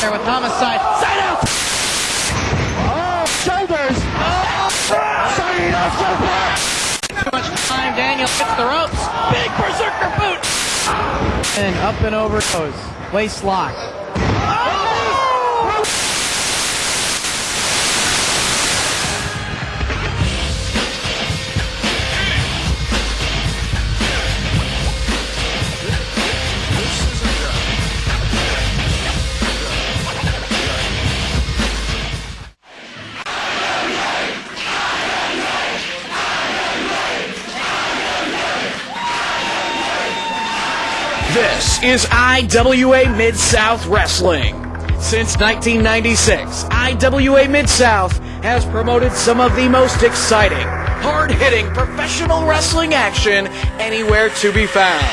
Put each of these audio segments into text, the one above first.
there with Homicide. Side out! Oh, shoulders! Too much time. Daniel hits the ropes. Big berserker boot. And up and over goes. Waist lock. This is IWA Mid South Wrestling. Since 1996, IWA Mid South has promoted some of the most exciting, hard-hitting professional wrestling action anywhere to be found.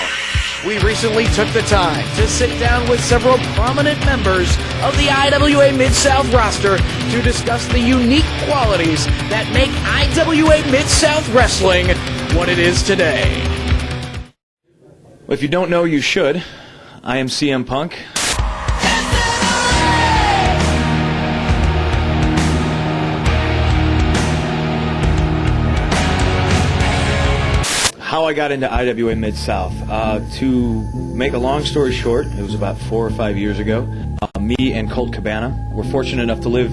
We recently took the time to sit down with several prominent members of the IWA Mid South roster to discuss the unique qualities that make IWA Mid South Wrestling what it is today. Well, if you don't know, you should. I am CM Punk. How I got into IWA Mid South. To make a long story short, it was about 4 or 5 years ago. Me and Colt Cabana were fortunate enough to live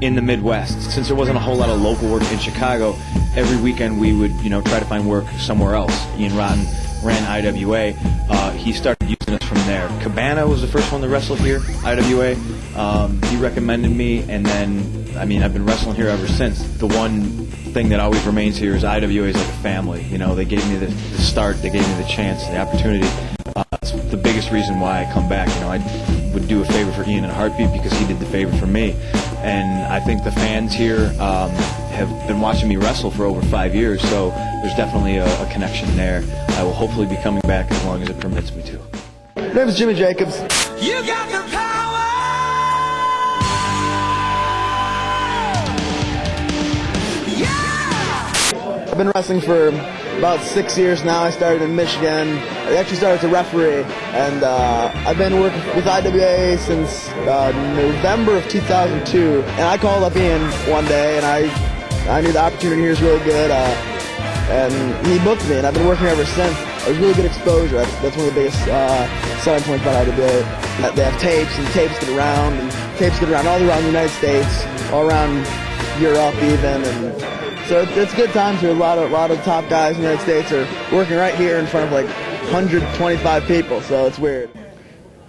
in the Midwest. Since there wasn't a whole lot of local work in Chicago, every weekend we would, try to find work somewhere else. Ian Rotten ran IWA. He started using us from there. Cabana was the first one to wrestle here, IWA. He recommended me, and then, I've been wrestling here ever since. The one thing that always remains here is IWA is like a family. They gave me the start, they gave me the chance, the opportunity. It's the biggest reason why I come back. I would do a favor for Ian in a heartbeat because he did the favor for me. And I think the fans here have been watching me wrestle for over 5 years, so there's definitely a connection there. I will hopefully be coming back as long as it permits me to. My name is Jimmy Jacobs. You got the power! Yeah! I've been wrestling for about 6 years now. I started in Michigan. I actually started as a referee, and I've been working with IWA since November of 2002. And I called up Ian one day, and I knew the opportunity here was really good, and he booked me, and I've been working ever since. It was really good exposure. That's one of the biggest selling points about IWA. They have tapes, and tapes get around, all around the United States, all around Europe even, and so it's good times here. A lot of top guys in the United States are working right here in front of like 125 people, so it's weird.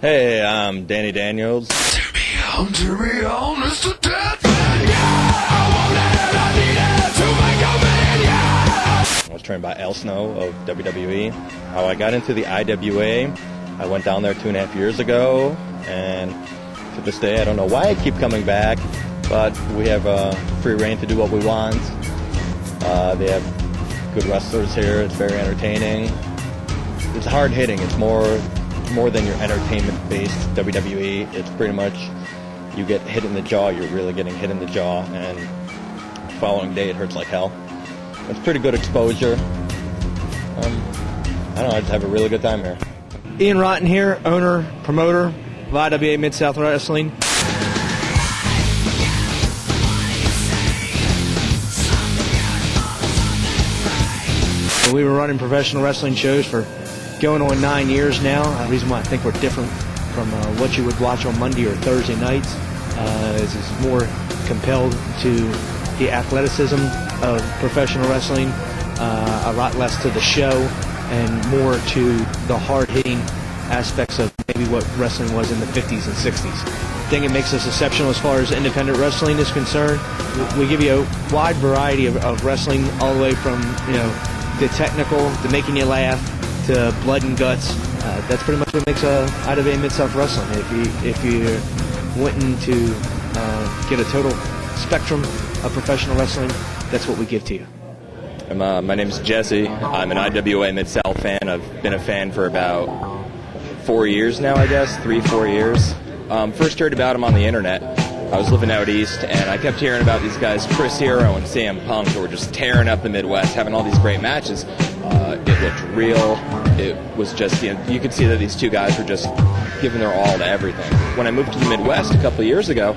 Hey, I'm Danny Daniels. To be honest, a dead man, yeah! I want it, I need it to make a man, yeah! I was trained by Al Snow of WWE. How I got into the IWA, I went down there 2.5 years ago, and to this day, I don't know why I keep coming back, but we have free reign to do what we want. They have good wrestlers here. It's very entertaining. It's hard hitting. It's more than your entertainment-based WWE. It's pretty much you get hit in the jaw. You're really getting hit in the jaw, and the following day it hurts like hell. It's pretty good exposure. I don't know. I just have a really good time here. Ian Rotten here, owner, promoter of IWA Mid South Wrestling. We were running professional wrestling shows for going on 9 years now. The reason why I think we're different from what you would watch on Monday or Thursday nights is it's more compelled to the athleticism of professional wrestling, a lot less to the show, and more to the hard-hitting aspects of maybe what wrestling was in the 50s and 60s. I think it makes us exceptional as far as independent wrestling is concerned. We give you a wide variety of wrestling, all the way from the technical, to making you laugh, to blood and guts. That's pretty much what makes IWA Mid South Wrestling. If you're wanting to get a total spectrum of professional wrestling, that's what we give to you. My name is Jesse. I'm an IWA Mid South fan. I've been a fan for about 4 years now, I guess, 3-4 years. First heard about him on the internet. I was living out east, and I kept hearing about these guys, Chris Hero and CM Punk, who were just tearing up the Midwest, having all these great matches. It looked real. It was just, you could see that these two guys were just giving their all to everything. When I moved to the Midwest a couple of years ago,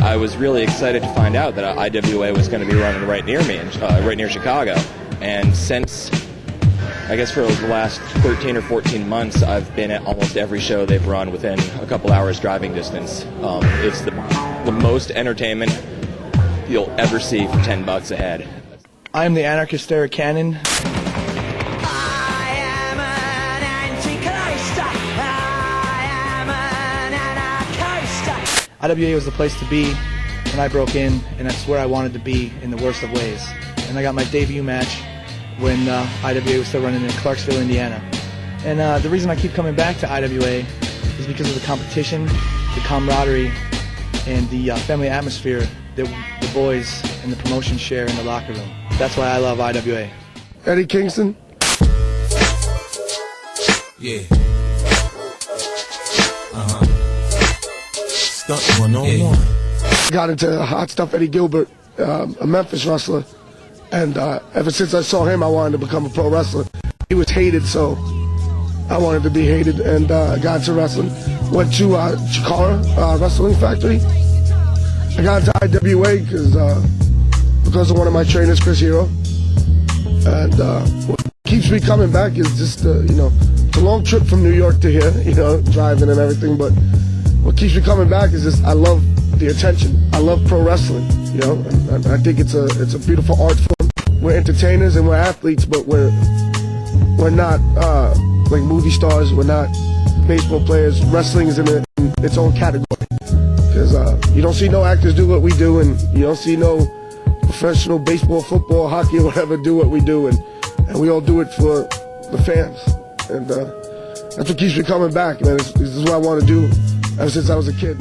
I was really excited to find out that IWA was going to be running right near me, right near Chicago. And since, I guess for the last 13 or 14 months, I've been at almost every show they've run within a couple hours driving distance. It's the most entertainment you'll ever see for $10 a head. I'm the anarchist Eric Cannon. IWA was the place to be when I broke in, and that's where I wanted to be in the worst of ways. And I got my debut match when IWA was still running in Clarksville, Indiana. And the reason I keep coming back to IWA is because of the competition, the camaraderie, and the family atmosphere that the boys and the promotion share in the locker room. That's why I love IWA. Eddie Kingston. Yeah. Stunt 101. Got into hot stuff Eddie Gilbert, a Memphis wrestler, and ever since I saw him, I wanted to become a pro wrestler. He was hated, so I wanted to be hated, and got into wrestling. Went to Chikara Wrestling Factory. I got into IWA because of one of my trainers, Chris Hero. And what keeps me coming back is just, it's a long trip from New York to here, driving and everything, but what keeps me coming back is just I love the attention. I love pro wrestling, and I think it's a beautiful art form. We're entertainers and we're athletes, but we're not like movie stars. We're not baseball players. Wrestling is in its own category. Because you don't see no actors do what we do, and you don't see no professional baseball, football, hockey, or whatever do what we do, and we all do it for the fans. And that's what keeps me coming back, man. This is what I want to do ever since I was a kid.